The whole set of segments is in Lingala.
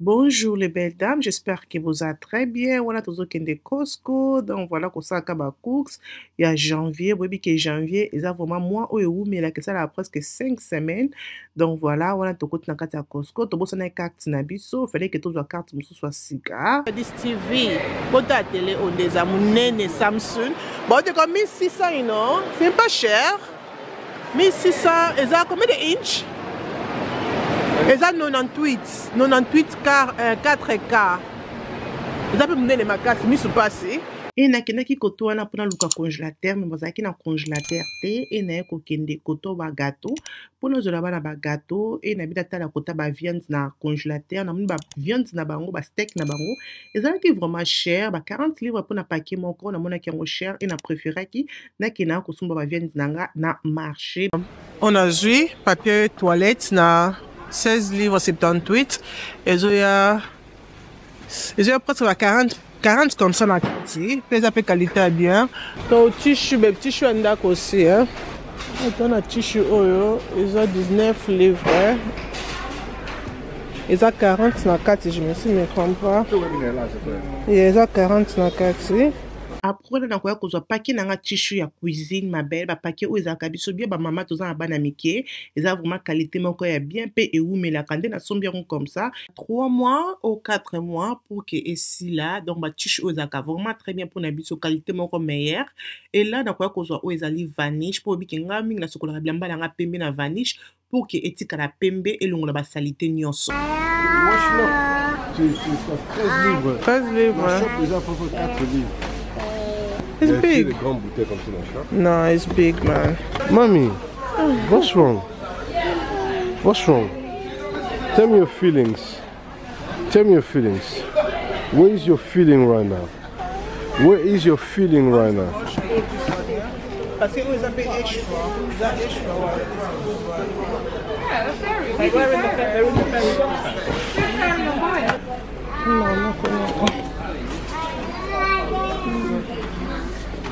Bonjour les belles dames, j'espère que vous allez très bien. Voilà, tous ceux qui sont de Costco. Donc voilà, comme ça, à cooks. Il y a janvier, oui, que janvier, ils ont vraiment moins où, mais là, que ça a presque 5 semaines. Donc voilà, tout le monde à Costco. Tout le monde a une carte Nabiso. Il fallait que toutes les cartes soient cigare. This TV, pour ta télé, on des amounés Samsung. Bon, c'est comme 1600, you know. C'est pas cher. 1600, ils ont combien d'inches? Ils ont 98 4K. Ils ont pu mener les magasins, mais c'est passé. Et na qui koto wana pona luka congélateur mais bazaki na congélateur te et na ko kende koto ba gâteau pona zola bana ba gâteau et na bita tala kota ba viande na congélateur na muni ba viande na bango ba steak na bango ezalaki vraiment cher ba 40 livres pona paquet moko na mona ki yango cher et na préféré ki na kina ko sumba ba viande nanga na marché. On a vu papier toilette na 16 livres 78 et il y a presque 40 comme ça dans la qualité. Puis ça fait qualité bien. Donc tissu, ben tissu en d'accord aussi. Hein. On a tissu oyo, ils ont 19 livres. Ils ont 40 dans la carte, je me suis me trompe pas. Ils ont 40 dans la carte. Après na koya kozwa paquet nanga tissu ya cuisine ma belle ba paquet o ezaka biso bien ba mama toza na bana mike eza vraiment qualité moko ya bien pe eumela kande na sombi yango comme ça 3 mois ou 4 mois pour que ici là donc ba tissu o ezaka vraiment très bien pour na biso qualité moko meilleure et là na koya kozwa o ezali vanish pour bikinga mingi na sokola bilamba nanga pembe na vanish pour que etika la pembe elongola ba salité nyonso. C'est 13 livres. 13 livres. Ma shop déjà pour 4 livres. It's big. Des grandes bouteilles comme ça dans le shop. No, it's big, man. Mommy, what's wrong? What's wrong? Tell me your feelings. Tell me your feelings. Where is your feeling right now? Where is your feeling right now? Parce que vous avez extra. Vous avez extra.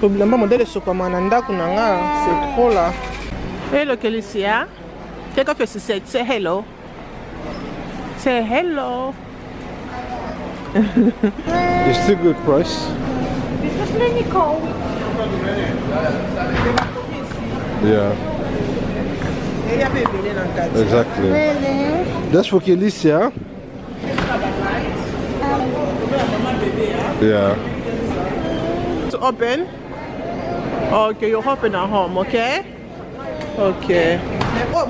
Problème modèle sur comment nanda kunanga c'est trop là. Hello Kelicia. Take off your set. Say hello. Say hello. It's still good price. This is Nicole. Yeah. Exactly. That's for Kelicia. Yeah. To open. Okay, you open at home, okay? Okay. Oh,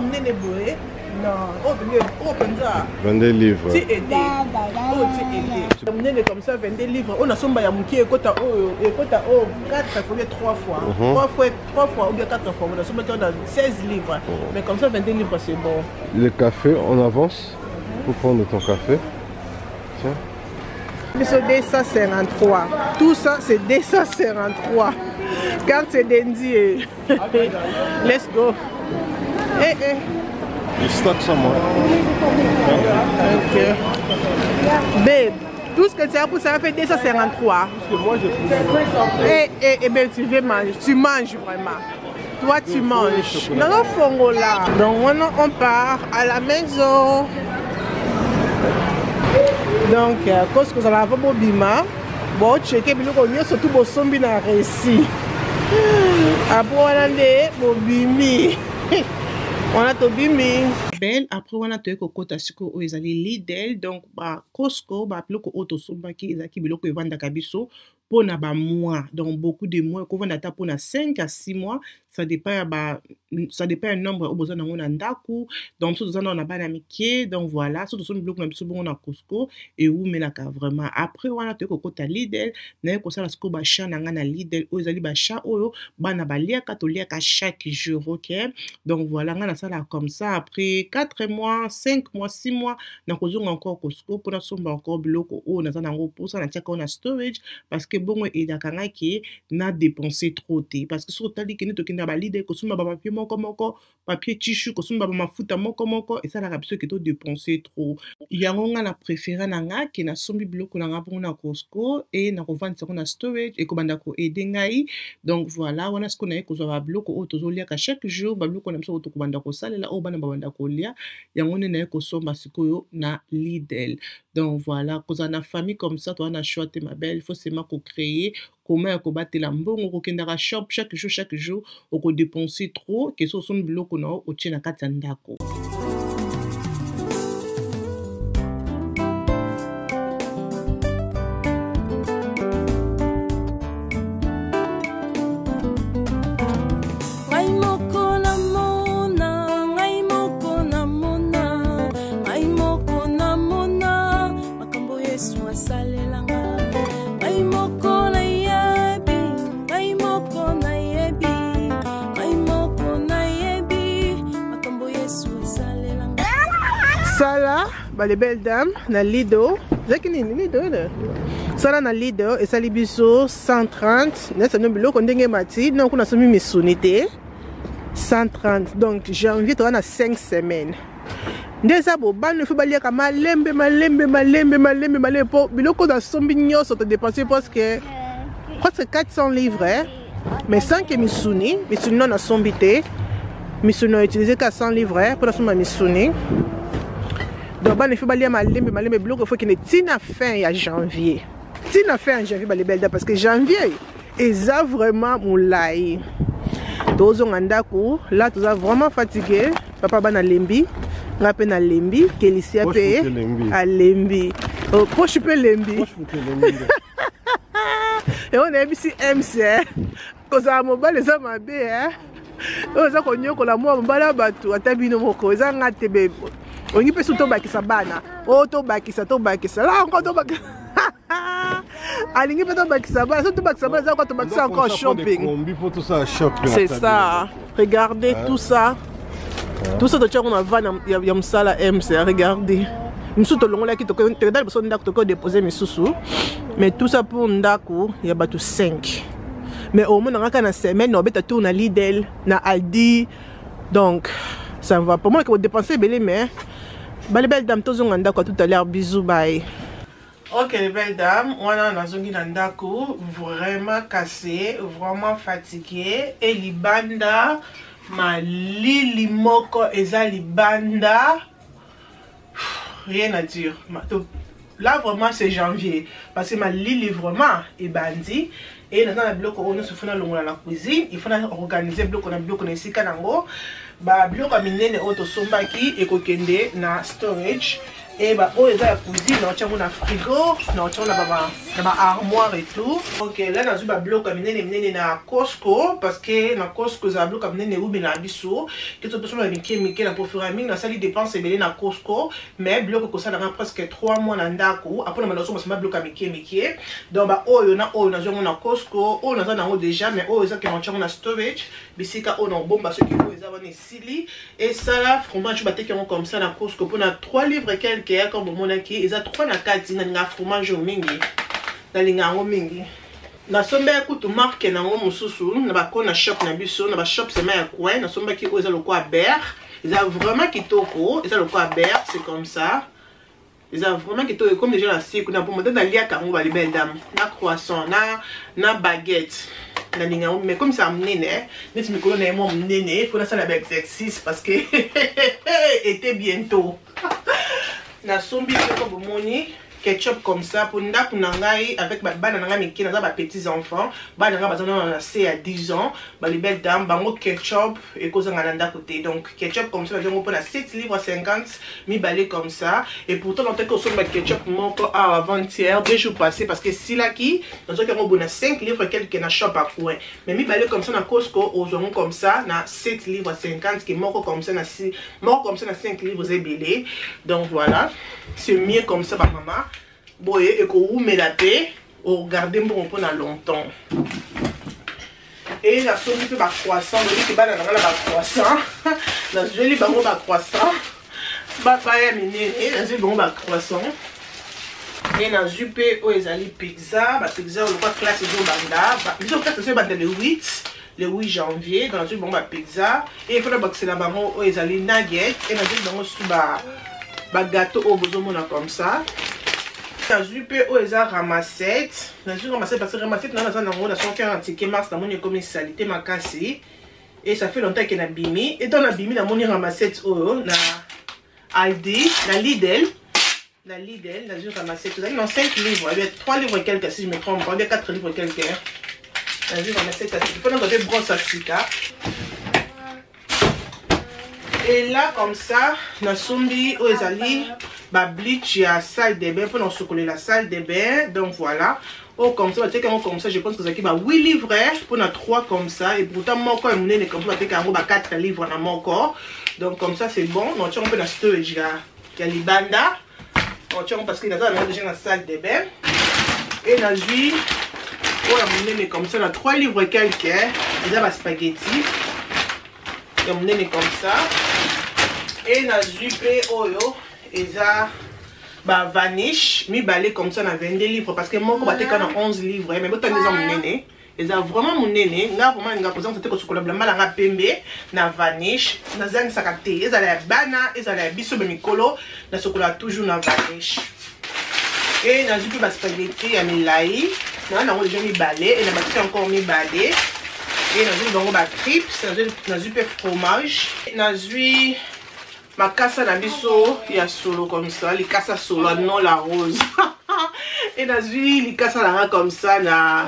non, open ça. 22 livres. Tu aides. Oh, tu aides. On est comme ça, 22 livres. On a son bayamuki et kota 4 fois, 3 fois. 3 fois ou bien 4 fois. On a son bayamuki, on a 16 livres. Mais comme ça, 22 livres, c'est bon. Le café, on avance pour prendre ton café. Tiens. C'est 253. Tout ça, c'est 253. Quand c'est Dendi, let's go. Eh, eh. You stuck somewhere. Ok. Babe, tout ce que tu as pour ça fait 253. Parce que moi, j'ai pris. Ben, tu veux manger. Tu manges vraiment. Toi, tu manges. Non, non, fongo là. Donc, on part à la maison. Donc, parce que vous avez un bima, bon, checker, mais nous avons surtout beau sombi na réussi. Après, on a des bobimi. On a tout bimi. Belle après on a te kokota siko o ezali Lidl donc ba Costco ba ploko auto sombaki ezaki biloko evanda kabiso pona ba mois donc beaucoup de mois ko vanda ta pona 5 à 6 mois ça dépend un nombre au besoin dans ndaku donc tout ça on a bana miké donc voilà surtout son bloc na biso bon na Costco et où mais la vraiment après on a te kokota Lidl na ko sala sko ba cha na ngana Lidl o ezali ba cha oyo bana balia katoliaka chaque jour, OK? Donc voilà, on a ça là comme ça après 4 mois, 5 mois, 6 mois, na kozonga encore Costco pour na somba encore biloko o na za nango pour ça na tia na storage parce que bon et dakanga ki na dépenser trop té parce que sur tali kini to kinda ba Lidl ko somba ba papier moko papier tissu ko somba ba mafuta moko et ça la biso ki to dépenser trop. Yango nga na préféré na nga ki na sombi biloko na nga na Costco et na ko vendre ça na storage et ko banda ko aider ngai. Donc voilà, on a ce qu'on a kozwa ba biloko o tozolia ka chaque jour ba biloko na biso to ko banda ko salela o bana ba banda ko lia yango ne na ko somba sikoyo na Lidl. Donc voilà, cause na famille comme ça toi na choix ma belle, il faut seulement ko créer comment ko batela mbongo ko kendara shop chaque jour o ko dépenser trop que so son biloko na o tia na kati ndako. Sala, les belles dames, na Lido. Sala na Lido, et sali biso 130. N'est-ce pas biloko ndenge mati, donc on a somi misonité 130. Donc janvier tu as 5 semaines. Ndeza bo ban ne faut balia ka malembe po biloko da sombi nyoso te dépenser parce que presque 400 livres hein? Mais sans que misuni non a sombité. Misuni a utilisé 400 livres pour la somme misuni. Donc, il faut aller à malembe bloc, il faut qu'il y ait une fin à janvier. Une fin à janvier, parce que janvier, ils sont vraiment moulai. Tous on là, tu es vraiment fatigué. Papa ban à lembi, rappel à lembi, Kélissi a payé à lembi. Poche peu lembi. Et on a ici MC. Quand ça mobile, les hommes habillés, hein. On a connu que la moi, on va là, tu as tabino moko, ils ont gâté bébé. On y peut surtout bakisa bana. Oh to bakisa là encore to bakisa. Alingi peut to bakisa bana, surtout bakisa bana, ça to bakisa encore shopping. C'est ça. Regardez tout ça. Tout ça de tchèque on a van yam sala MC, regardez. Nous sommes longs là qui te dans besoin d'ako déposer mes sous. Mais tout ça pour ndako, il y a batu 5. Mais au moins dans la semaine, on beta tourner Lidl, na Aldi. Donc ça va pour moi que vous dépensez belé mais les belles dames, tous on a tout à l'heure, bisous, bye. Ok les belles dames, on a vraiment cassé, vraiment fatigué. Et libanda, ma lili moko eza libanda, rien à dire. Là vraiment c'est janvier, parce que ma lili vraiment est bandit. Et dans le bloc on se fait dans la cuisine, il faut organiser le bloc on a bloc on est ici kanango. Ba biloko minene auto sombaki ekokende na storage et ba o eza ya cuisine na chango na frigo na chango na ba armoire et tout. OK là na ba biloko minene na Costco parce que na Costco za biloko minene ou na biso que to personne mike na pour faire na sali dépense belé na Costco mais biloko ko ça na presque 3 mois na ndako après na so ba biloko mike donc ba o yo na zongo na Costco o na za na déjà mais o eza ke na chango na storage bisika o na bomba ce qui faut eza bani et ça là fromage tu batte comme ça na Costco pour na 3 livres quelques comme mon aki ils a 3 na 4 na fromage mingi na lingango mingi na somba kutu marque na ngo mususu na ba kona shop na biso na ba shop sema ya coin na somba ki oza lokwa ber ils a vraiment kitoko ils a lokwa ber c'est comme ça ils a vraiment kitoko comme déjà la siku na pour monter na lia kango ba les belles dames na croissant na baguette. Mais comme ça m'nene, mais tu me connais moi m'nene, il faut faire l'exercice parce que était bientôt. Na sombi comme moni, ketchup comme ça pour ndaku nangai avec bana nanga miki naza ba petits enfants bana nanga bazana na C à 10 ans ba les belles dames bango ketchup et kozanga na ndako te donc ketchup comme ça bazongo pour na 7 livres 50 mi balé comme ça et pourtant on que sur ba ketchup moko avant-hier 2 jours passés parce que si là qui dans que on bona 5 livres quelques na shop à coin mais mi balé comme ça na Costco ozongo comme ça na 7 livres 50 qui moko comme ça na 6 moko comme ça na 5 livres et belé donc voilà c'est mieux comme ça ba maman boye et qu'on met la paix au garder bon pour longtemps et la sauce peut ba croissant donc que ba na ba croissant la joli bango ba croissant ba ya minene la joli bango ba croissant et na jupe o ezali pizza ba pizza le quoi classe do banda ba pizza classe c'est banda le 8 janvier dans la joli bango ba pizza et il faut boxer la bango o ezali nugget et na joli bango sous ba gâteau au bozomona comme ça. Na jupe o eza ramassette na jupe ramassette parce que ramassette na za na ngona son cœur antique mars na moni comme salité makasi et ça fait longtemps que na bimi et dans na bimi na moni ramassette o na Aldi na Lidl na jupe ramassette dans 5 livres il y a 3 livres et quelques si je me trompe pas il y a 4 livres et quelques na jupe ramassette il faut dans côté brosse à sika. Et là comme ça na sombi o ezali ba bleach ya salle de bain pour nous secouer la salle de bain donc voilà oh comme ça comme ça je pense que ça qui ba 8 livres pour na 3 comme ça et pourtant mon corps est comme ça que ba 4 livres na mon corps donc comme ça c'est bon on tient un peu la storage ya libanda on tient parce que là on a déjà la salle de bain et la jus oh la comme ça na 3 livres quelques déjà ba spaghetti et mon comme ça et la jupe oyo eza ba vanish mi balé comme ça na 22 livres parce que moi ko baté kana 11 livres mais botan des monene eza vraiment monene nga vraiment nga poser c'était ko sokola blamba nga pembe na vanish na zang sakate eza la bana eza la biso be mikolo na sokola toujours na vanish et na jupe ba spaghetti ya milai na na déjà mi balé et na baté encore mi balé et na jupe bango ba chips na jupe fromage na jupe makasa na biso ya solo comme ça les kasa solo non la rose et na zui les kasa la comme ça na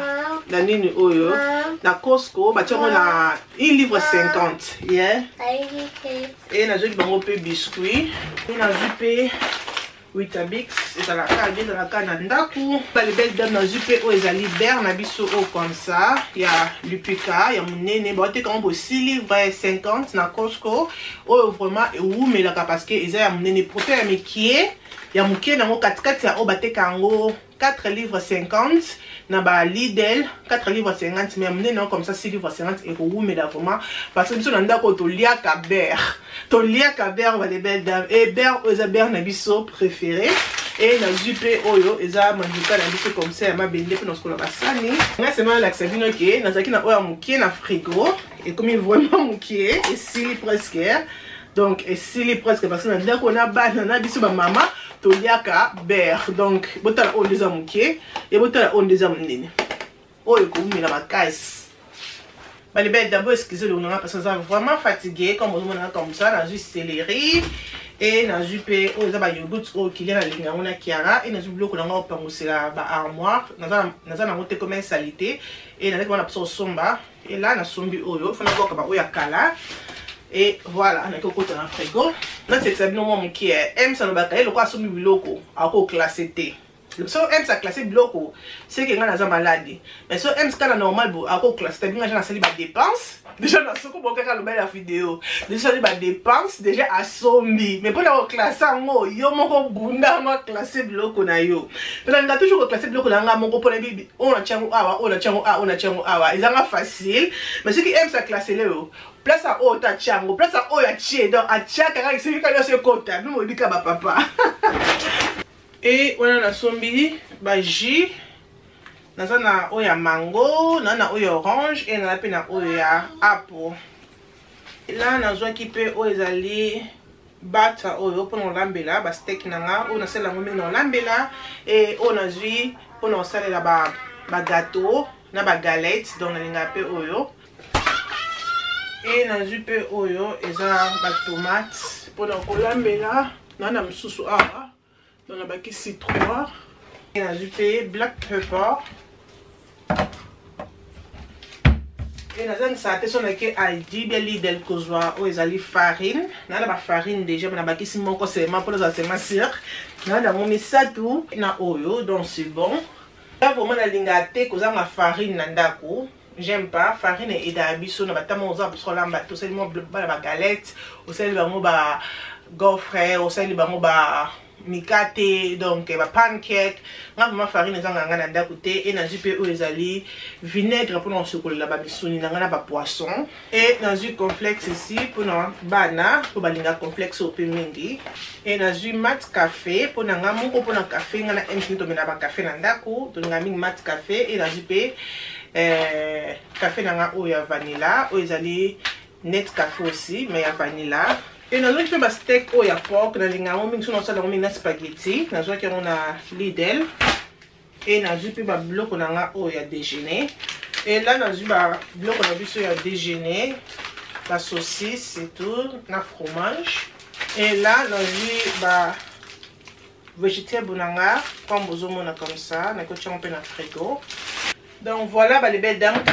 nini oyo na Costco ba tiamo na 1 livre 50 yeah et na zui bango pe biscuit et na zui pe Weetabix et à la carte de la canne ndaku les belles dames na jupe o ezali ber na biso o comme ça il y a lupika il y a munene ba te comme 6 livres 50 na Costco o vraiment et ou mais la parce que ezali ya munene pour faire mikie ya mukie na ngo 4 ya o bateka ngo 4 livres 50 na ba Lidl 4 livres 50 mais munene comme ça 6 livres 50 et ou mais là vraiment parce que biso na ndako to liaka ber les belles dames et ber oza ber na biso préféré et na jupe oyo eza manduka na biso comme ça ma bende pour nos basani na semaine la sabino ke na zaki na oya mukie na frigo et comme vraiment mukie et si presque donc et si presque parce que na ndako na bana na biso ba mama to liaka ber donc botala on des mukie et botala on des munene oyo ko mila makasi. Les belles d'abord excusez le nom parce que ça vraiment fatigué comme on a comme ça dans juste céleri et dans jupe oh ça ba yogourt oh qui est là les on a kiara et dans jupe bloc on a pas c'est la ba armoire dans un monté comme salité et dans on a pas somba et là na sombi oyo faut na ko ba oya kala et voilà on a côté dans frigo là c'est ça non mon qui aime ça no ba le quoi sombi biloko a ko classé T. Le so aime ça classer bloco c'est que ngana za malade mais so aime ça normal bo a ko classe bien ngana sali ba dépense déjà na soko bo ka le la vidéo déjà ba dépense déjà a sombi mais pour la classer ngo yo moko bunda ma classer bloco na yo mais nga toujours classer bloco na nga moko pour la bibi on a tiango awa on a tiango awa ils ont facile mais ceux qui aiment ça classer le place à haut ta tiango place à haut ya tie donc a tia ka c'est ka se kota nous on dit ka ba papa. Et on a sombi ba jus na oya mango na oya orange et na pena oya apple là na zo ki pe o ezali bata oyo pour on lambela ba steak nanga on a sala ngombe na lambela et on a zui pour on sala la ba gâteau na ba galette donc na linga pe oyo et na zui pe oyo eza ba tomate pour on lambela na msusu awa Donc on a baki citron. Et on a du black pepper. Et on a ça son que aldi beli del kozwa ou ezali farine. On a la farine déjà on a baki si mon c'est ma pour les assemblées. On a mon misatu na oyo donc c'est bon. Là vraiment la lingate koza ma farine na ndako. J'aime pas farine et d'abisso na batama oza parce que là bato c'est mo ba galette, au sel ba mo ba gaufre, au sel ba mo ba mikate donc ba pancake. Na vraiment farine ezanga ngana ndako te et na jipe o ezali vinaigre pour non chocolat ba bisuni na ngana ba poisson et na jus complexe ici pour non bana pour balinga complexe au pemingi et na jus mat café pour na ngamu pour na café ngana empini to mena ba café na ndako to ngami mat café et na jipe café nanga oya vanilla ou ezali net café aussi mais ya vanilla et na zone ba steak oya pork na linga mo mingi sona sala mo na spaghetti na zo ki on a Lidl et na zupi ba bloc nanga oya déjeuner et là na zupi ba bloc na biso ya déjeuner la saucisse et tout na fromage et là na zupi ba vegetable nanga comme vous mona comme ça na ko tchon pe na frigo. Donc voilà, les belles dames,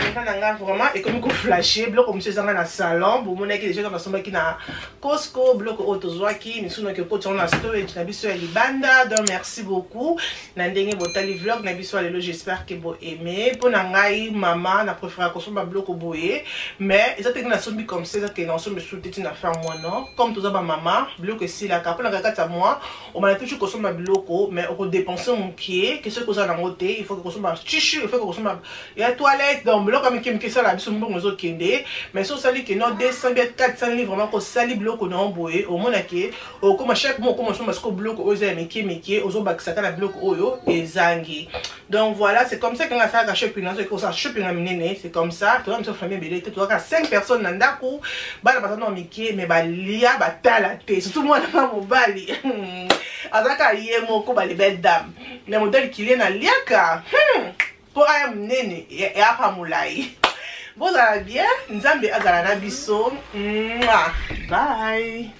vraiment, et comme vous flashez, bloc comme monsieur dans le salon, vous monnaie qui déjà dans la sombre qui n'a Costco, bloc autozoaki, nous sommes que pour ton asto et tu sur Libanda. Donc merci beaucoup. Nandenge botali vlog, nabiso alelo, j'espère que vous aimez. Pour nangai maman, na préféré qu'on soit bloc au boye, mais ça t'es une sombre comme ça que nous sommes sous tête na faire moi non, comme tout ça maman, bloc si la carte la carte à moi, on m'a toujours qu'on soit bloc mais on dépenser mon pied, que ce que ça dans côté, il faut que qu'on soit chichu, il faut qu'on soit il y a toilette donc bloc comme qui ça la biso mbongo zo kende mais so sali que non 200 400 livres vraiment ko sali bloc na emboyer au mona ke au comme chaque mois comme parce que bloc oza meki ozo bakisaka na bloc oyo ezangi. Donc voilà, c'est comme ça qu'on a fait la shopping na so ko ça shopping na minene, c'est comme ça toi même so famille belé tu as 5 personnes na ndako bana batana meki mais ba lia batala te surtout moi na mobali azaka yemo ko ba les belles dames les modèles qui na liaka pour un nene et à Pamoulaï. Vous allez bien? Nzambe azala na biso. Bye.